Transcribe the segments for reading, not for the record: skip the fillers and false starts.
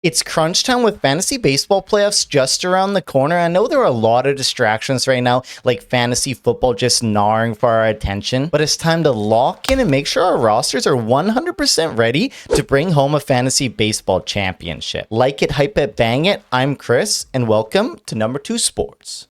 It's crunch time with fantasy baseball playoffs just around the corner. I know there are a lot of distractions right now, like fantasy football just gnawing for our attention, but it's time to lock in and make sure our rosters are 100% ready to bring home a fantasy baseball championship. Like it, hype it, bang it. I'm Chris, and welcome to Number 2 Sports.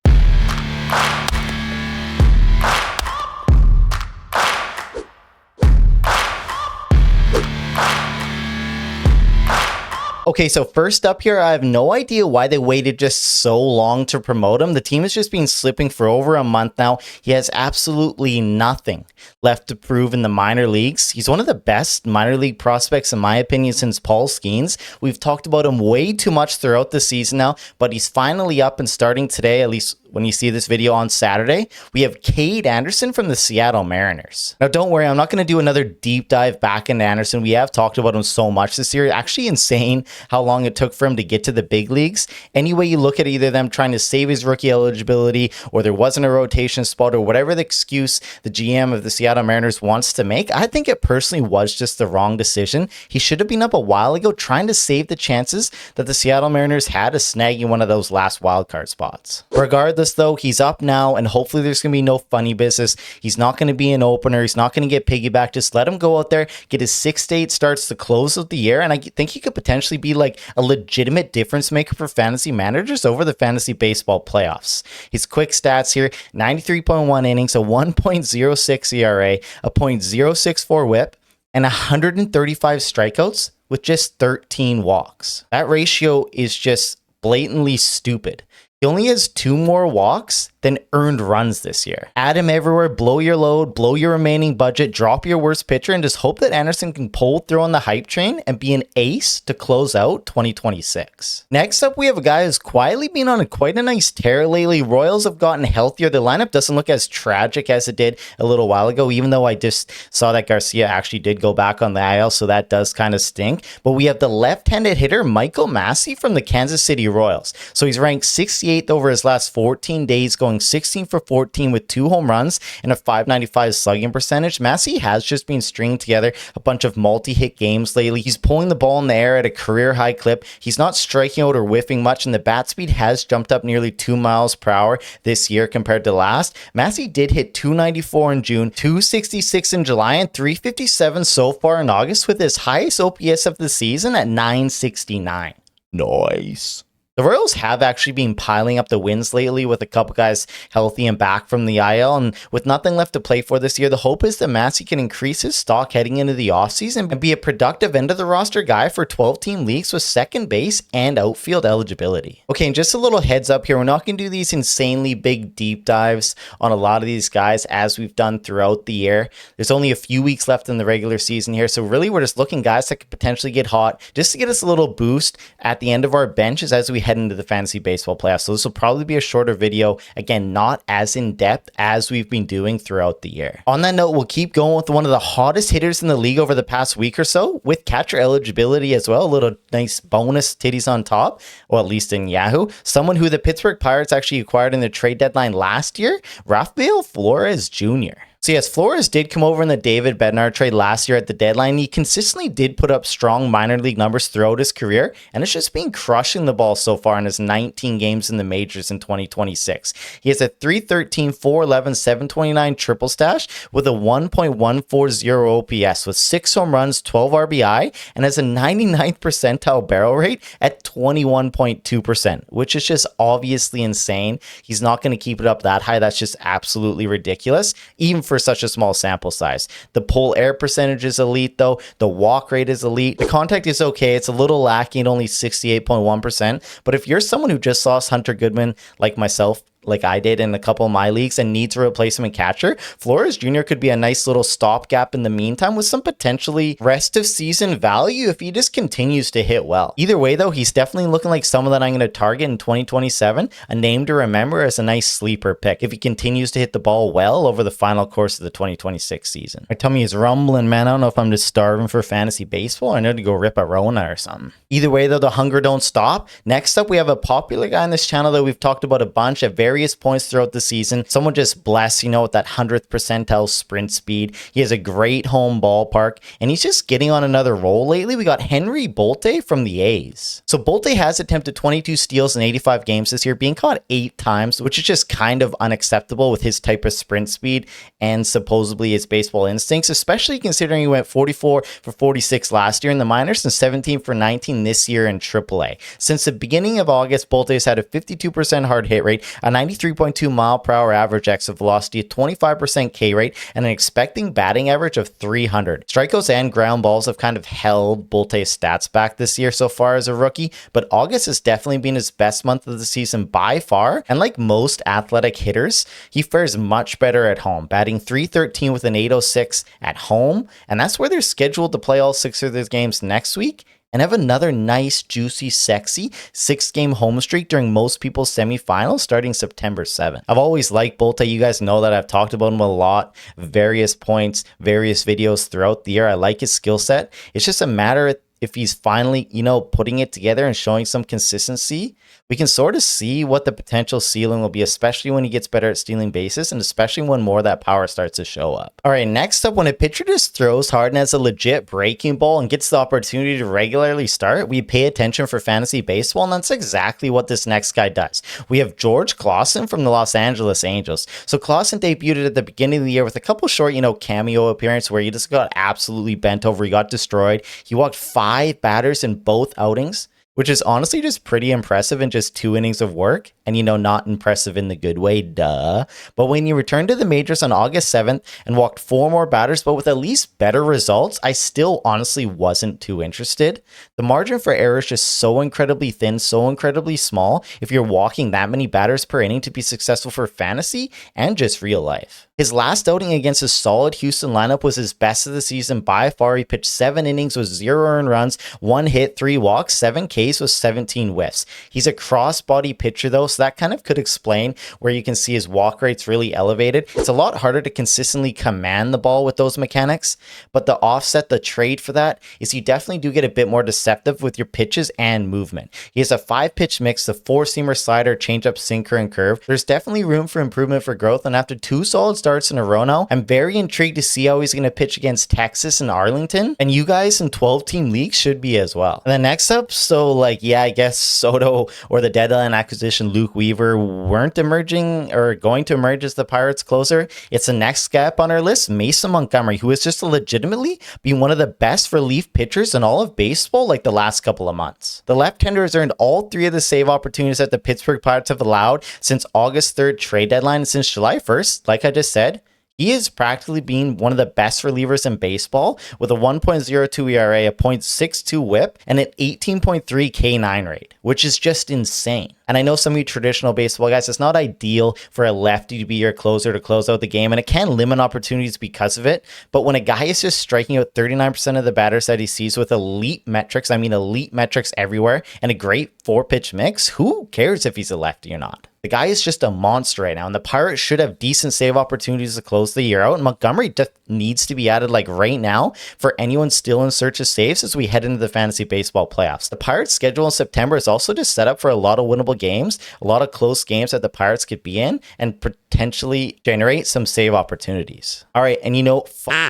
Okay, so first up here, I have no idea why they waited just so long to promote him. The team has just been slipping for over a month now. He has absolutely nothing left to prove in the minor leagues. He's one of the best minor league prospects, in my opinion, since Paul Skeens. We've talked about him way too much throughout the season now, but he's finally up and starting today, at least when you see this video on Saturday. We have Cade Anderson from the Seattle Mariners. Now, don't worry, I'm not going to do another deep dive back into Anderson. We have talked about him so much this year. Actually insane how long it took for him to get to the big leagues. Any way you look at either them trying to save his rookie eligibility, or there wasn't a rotation spot, or whatever the excuse the GM of the Seattle Mariners wants to make, I think it personally was just the wrong decision. He should have been up a while ago trying to save the chances that the Seattle Mariners had of snagging one of those last wildcard spots. Regardless, though, he's up now, and hopefully there's going to be no funny business. He's not going to be an opener. He's not going to get piggyback. Just let him go out there, get his 6 to 8 starts to close of the year, and I think he could potentially be like a legitimate difference maker for fantasy managers over the fantasy baseball playoffs. His quick stats here: 93.1 innings, a 1.06 ERA, a .064 whip, and 135 strikeouts with just 13 walks. That ratio is just blatantly stupid. He only has 2 more walks than earned runs this year. Add him everywhere, blow your load, blow your remaining budget, drop your worst pitcher, and just hope that Anderson can pull through on the hype train and be an ace to close out 2026. Next up, we have a guy who's quietly been on quite a nice tear lately. Royals have gotten healthier. The lineup doesn't look as tragic as it did a little while ago, even though I just saw that Garcia actually did go back on the IL, so that does kind of stink. But we have the left-handed hitter, Michael Massey from the Kansas City Royals. So he's ranked 68th over his last 14 days, going 16 for 14 with 2 home runs and a .595 slugging percentage. Massey has just been stringing together a bunch of multi-hit games lately. He's pulling the ball in the air at a career high clip. He's not striking out or whiffing much, and the bat speed has jumped up nearly 2 miles per hour this year compared to last. Massey did hit 294 in June, 266 in July, and 357 so far in August, with his highest OPS of the season at 969. Nice. The Royals have actually been piling up the wins lately, with a couple guys healthy and back from the IL, and with nothing left to play for this year, the hope is that Massey can increase his stock heading into the offseason and be a productive end-of-the-roster guy for 12-team leagues with second base and outfield eligibility. Okay, and just a little heads up here, we're not going to do these insanely big deep dives on a lot of these guys as we've done throughout the year. There's only a few weeks left in the regular season here, so really we're just looking guys that could potentially get hot just to get us a little boost at the end of our benches as we head into the fantasy baseball playoffs. So this will probably be a shorter video, again, not as in depth as we've been doing throughout the year. On that note, we'll keep going with one of the hottest hitters in the league over the past week or so, with catcher eligibility as well. A little nice bonus titties on top, or at least in Yahoo. Someone who the Pittsburgh Pirates actually acquired in the trade deadline last year, Rafael Flores Jr. So yes, Flores did come over in the David Bednar trade last year at the deadline. He consistently did put up strong minor league numbers throughout his career, and it's just been crushing the ball so far in his 19 games in the majors in 2026. He has a .313, .411, .729 triple stash with a 1.140 OPS with 6 home runs, 12 RBI, and has a 99th percentile barrel rate at 21.2%, which is just obviously insane. He's not going to keep it up that high. That's just absolutely ridiculous, even for such a small sample size. The pull air percentage is elite though. The walk rate is elite. The contact is okay. It's a little lacking at only 68.1%. But if you're someone who just lost Hunter Goodman like myself, like I did in a couple of my leagues, and need to replace him in catcher, Flores Jr. could be a nice little stopgap in the meantime with some potentially rest of season value if he just continues to hit well. Either way though, he's definitely looking like someone that I'm going to target in 2027, a name to remember as a nice sleeper pick if he continues to hit the ball well over the final course of the 2026 season. My tummy is rumbling, man. I don't know if I'm just starving for fantasy baseball or I need to go rip a Rona or something. Either way though, the hunger don't stop. Next up, we have a popular guy on this channel that we've talked about a bunch, a very various points throughout the season. Someone just blessed, with that 100th percentile sprint speed. He has a great home ballpark, and he's just getting on another roll lately. We got Henry Bolte from the A's. So Bolte has attempted 22 steals in 85 games this year, being caught 8 times, which is just kind of unacceptable with his type of sprint speed and supposedly his baseball instincts, especially considering he went 44 for 46 last year in the minors and 17 for 19 this year in AAA. Since the beginning of August, Bolte has had a 52% hard hit rate, a 93.2 mile per hour average exit velocity, a 25% K rate, and an expecting batting average of 300. Strikeouts and ground balls have kind of held Bolte's stats back this year so far as a rookie, but August has definitely been his best month of the season by far, and like most athletic hitters, he fares much better at home, batting .313 with an .806 at home, and that's where they're scheduled to play all 6 of their games next week and have another nice, juicy, sexy 6-game home streak during most people's semifinals starting September 7th. I've always liked Bolte. You guys know that I've talked about him a lot, various points, various videos throughout the year. I like his skill set. It's just a matter of if he's finally, putting it together and showing some consistency. We can sort of see what the potential ceiling will be, especially when he gets better at stealing bases and especially when more of that power starts to show up. All right, next up, when a pitcher just throws hard and has a legit breaking ball and gets the opportunity to regularly start, we pay attention for fantasy baseball, and that's exactly what this next guy does. We have George Clausen from the Los Angeles Angels. So Clausen debuted at the beginning of the year with a couple short, cameo appearances where he just got absolutely bent over. He got destroyed. He walked 5 batters in both outings, which is honestly just pretty impressive in just 2 innings of work. And, not impressive in the good way, duh. But when he returned to the majors on August 7th and walked 4 more batters, but with at least better results, I still honestly wasn't too interested. The margin for error is just so incredibly thin, so incredibly small if you're walking that many batters per inning to be successful for fantasy and just real life. His last outing against a solid Houston lineup was his best of the season by far. He pitched 7 innings with 0 earned runs, 1 hit, 3 walks, 7 Ks with 17 whiffs. He's a cross-body pitcher though, so that kind of could explain where you can see his walk rates really elevated. It's a lot harder to consistently command the ball with those mechanics, but the offset, the trade for that, is you definitely do get a bit more deceptive with your pitches and movement. He has a 5-pitch mix, the 4-seamer, slider, changeup, sinker, and curve. There's definitely room for improvement for growth, and after 2 solid starts in a row now, I'm very intrigued to see how he's going to pitch against Texas and Arlington, and you guys in 12-team leagues should be as well. And then next up, I guess Soto or the deadline acquisition Luke Weaver weren't emerging or going to emerge as the Pirates closer. It's the next guy up on our list, Mason Montgomery, who has just legitimately been one of the best relief pitchers in all of baseball the last couple of months. The left-hander has earned all 3 of the save opportunities that the Pittsburgh Pirates have allowed since August 3rd trade deadline and since July 1st, like I just said. He has practically been one of the best relievers in baseball with a 1.02 ERA, a .62 whip, and an 18.3 K9 rate, which is just insane. And I know some of you traditional baseball guys, it's not ideal for a lefty to be your closer to close out the game, and it can limit opportunities because of it. But when a guy is just striking out 39% of the batters that he sees with elite metrics everywhere, and a great 4-pitch mix, who cares if he's a lefty or not? The guy is just a monster right now, and the Pirates should have decent save opportunities to close the year out, and Montgomery just needs to be added right now for anyone still in search of saves as we head into the fantasy baseball playoffs. The Pirates' schedule in September is also just set up for a lot of winnable games, a lot of close games that the Pirates could be in, and potentially generate some save opportunities. All right, and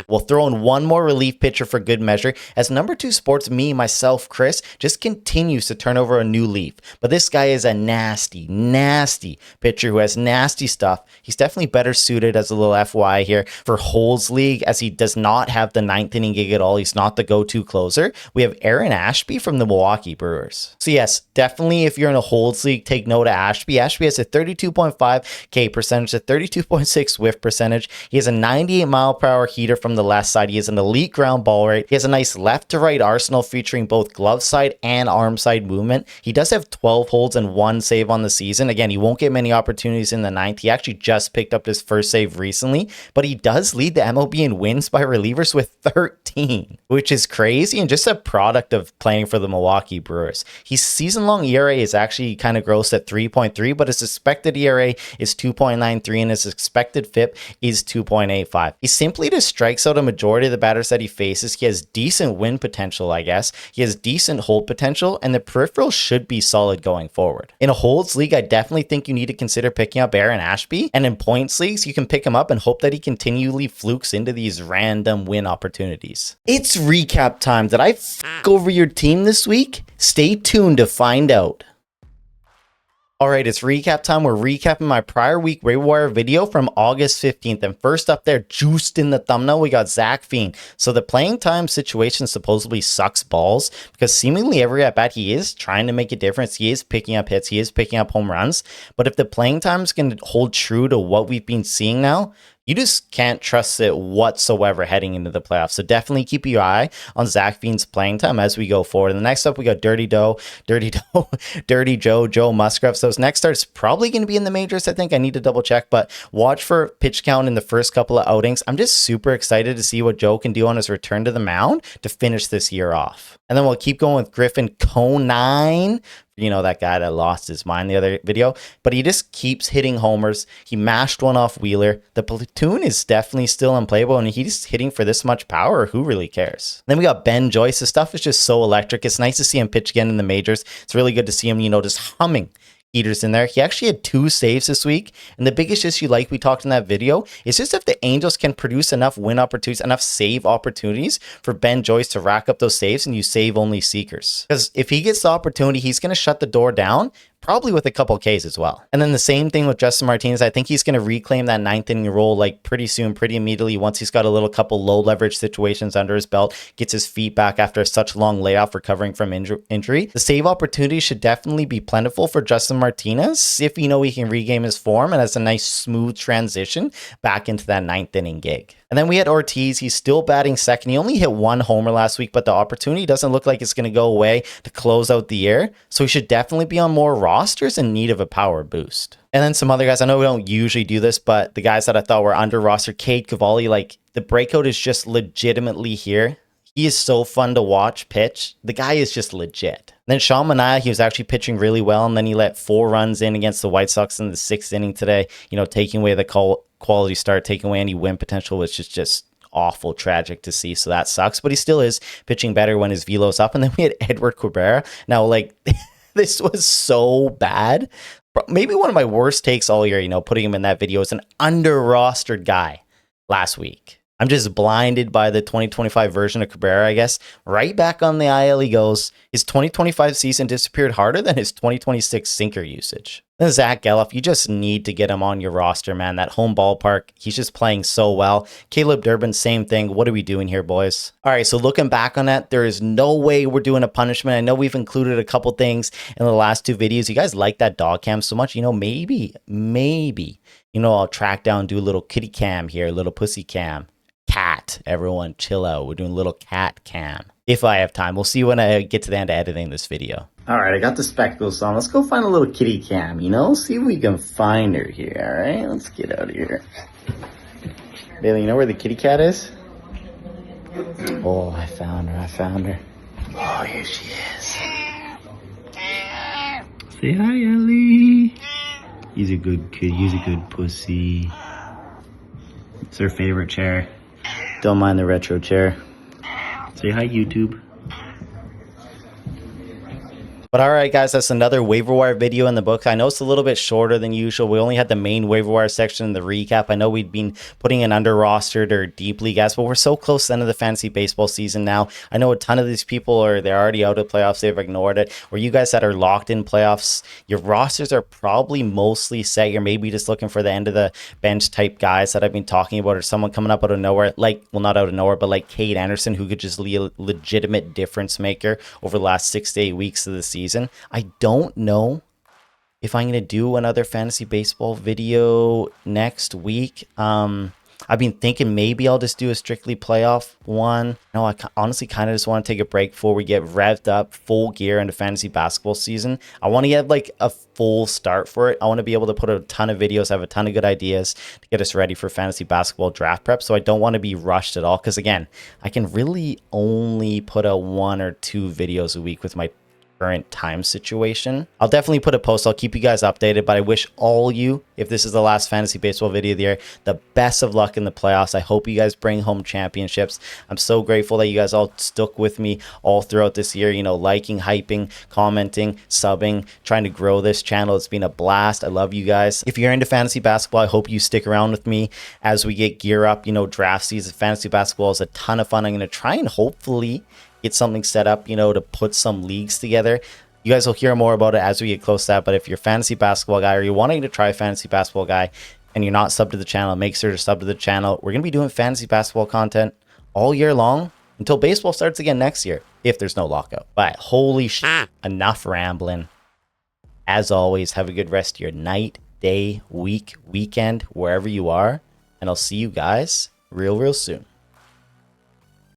we'll throw in one more relief pitcher for good measure, as number 2 sports myself, Chris, just continues to turn over a new leaf. But this guy is a nasty pitcher who has nasty stuff. He's definitely better suited, as a little FYI here, for Holds League, as he does not have the 9th inning gig at all. He's not the go-to closer. We have Aaron Ashby from the Milwaukee Brewers. So yes, definitely if you're in a Holds League, take note of Ashby. Ashby has a 32.5 K percentage, a 32.6 whiff percentage. He has a 98 mile per hour heater from the left side. He has an elite ground ball rate. He has a nice left to right arsenal featuring both glove side and arm side movement. He does have 12 holds and 1 save on the season. Again, he won't get many opportunities in the 9th. He actually just picked up his first save recently, but he does lead the MLB in wins by relievers with 13, which is crazy and just a product of playing for the Milwaukee Brewers. His season-long ERA is actually kind of gross at 3.3, but his expected ERA is 2.93 and his expected FIP is 2.85. He simply just strikes out a majority of the batters that he faces. He has decent win potential, I guess. He has decent hold potential, and the peripheral should be solid going forward. In a holds league, I definitely think think you need to consider picking up Aaron Ashby. And in points leagues, you can pick him up and hope that he continually flukes into these random win opportunities. It's recap time. Did I f over your team this week? Stay tuned to find out. All right, it's recap time. We're recapping my prior week waiver wire video from August 15th. And first up there, juiced in the thumbnail, we got Zach Fiend. So the playing time situation supposedly sucks balls because seemingly every at bat he is trying to make a difference. He is picking up hits. He is picking up home runs. But if the playing time is going to hold true to what we've been seeing now, you just can't trust it whatsoever heading into the playoffs. So definitely keep your eye on Zach Fiend's playing time as we go forward. And the next up, we got Dirty Joe, Joe Musgrove. So his next start is probably going to be in the majors, I think. I need to double check, but watch for pitch count in the first couple of outings. I'm just super excited to see what Joe can do on his return to the mound to finish this year off. And then we'll keep going with Griffin Conine. You know, that guy that lost his mind the other video, but he just keeps hitting homers. He mashed one off Wheeler. The platoon is definitely still unplayable, and he's hitting for this much power. Who really cares? Then we got Ben Joyce. His stuff is just so electric. It's nice to see him pitch again in the majors. It's really good to see him, just humming heaters in there. He actually had 2 saves this week, and the biggest issue, like we talked in that video, is just if the Angels can produce enough win opportunities, enough save opportunities for Ben Joyce to rack up those saves, and you save only seekers. Because if he gets the opportunity, he's going to shut the door down, probably with a couple Ks as well. And then the same thing with Justin Martinez. I think he's going to reclaim that 9th inning role like pretty soon, pretty immediately, once he's got a little couple low leverage situations under his belt, gets his feet back after such long layoff recovering from injury. The save opportunity should definitely be plentiful for Justin Martinez if he can regain his form and has a nice smooth transition back into that 9th inning gig. And then we had Ortiz. He's still batting second. He only hit 1 homer last week, but the opportunity doesn't look like it's going to go away to close out the year. So he should definitely be on more rosters in need of a power boost. And then some other guys, I know we don't usually do this, but the guys that I thought were under roster, Cade Cavalli, like the breakout is just legitimately here. He is so fun to watch pitch. The guy is just legit. And then Sean Manaea, he was actually pitching really well, and then he let 4 runs in against the White Sox in the 6th inning today, taking away the quality start, taking away any win potential, which is just awful, tragic to see. So that sucks, but he still is pitching better when his velo's up. And then we had Edward Cabrera. Now, this was so bad. Maybe one of my worst takes all year, putting him in that video as an under-rostered guy last week. I'm just blinded by the 2025 version of Cabrera, I guess. Right back on the IL he goes. His 2025 season disappeared harder than his 2026 sinker usage. Then Zach Geloff, you just need to get him on your roster, man. That home ballpark, he's just playing so well. Caleb Durbin, same thing. What are we doing here, boys? All right, so looking back on that, there is no way we're doing a punishment. I know we've included a couple things in the last 2 videos. You guys like that dog cam so much, maybe, I'll track down, do a little kitty cam here, a little pussy cam. Cat, everyone chill out. We're doing a little cat cam. If I have time, we'll see when I get to the end of editing this video. All right, I got the spectacles on. Let's go find a little kitty cam, See if we can find her here, all right? Let's get out of here. Bailey, you know where the kitty cat is? Oh, I found her. Oh, here she is. Say hi, Ellie. He's a good kid. He's a good pussy. It's her favorite chair. Don't mind the retro chair. Say hi, YouTube. But all right, guys, that's another waiver wire video in the book. I know it's a little bit shorter than usual. We only had the main waiver wire section in the recap. I know we'd been putting in under rostered or deep league guys, but we're so close to the end of the fantasy baseball season now. I know a ton of these people they're already out of playoffs. They've ignored it. Or you guys that are locked in playoffs, your rosters are probably mostly set. You're maybe just looking for the end of the bench type guys that I've been talking about, or someone coming up out of nowhere, not out of nowhere, but like Cade Anderson, who could just be a legitimate difference maker over the last 6 to 8 weeks of the season. I don't know if I'm going to do another fantasy baseball video next week. I've been thinking maybe I'll just do a strictly playoff one. No, I honestly kind of just want to take a break before we get revved up full gear into fantasy basketball season. I want to get a full start for it. I want to be able to put a ton of videos, have a ton of good ideas to get us ready for fantasy basketball draft prep. So I don't want to be rushed at all. Because again, I can really only put out 1 or 2 videos a week with my current time situation. I'll definitely put a post. I'll keep you guys updated, but I wish all you, if this is the last fantasy baseball video of the year, the best of luck in the playoffs. I hope you guys bring home championships. I'm so grateful that you guys all stuck with me all throughout this year, you know, liking, hyping, commenting, subbing, trying to grow this channel. It's been a blast. I love you guys. If you're into fantasy basketball, I hope you stick around with me as we get gear up, you know, draft season. Fantasy basketball is a ton of fun. I'm going to try and hopefully get something set up, you know, to put some leagues together. You guys will hear more about it as we get close to that. But if you're a fantasy basketball guy or you're wanting to try fantasy basketball guy and you're not subbed to the channel, make sure to sub to the channel. We're going to be doing fantasy basketball content all year long until baseball starts again next year, if there's no lockout. But holy shit, enough rambling. As always, have a good rest of your night, day, week, weekend, wherever you are. And I'll see you guys real soon.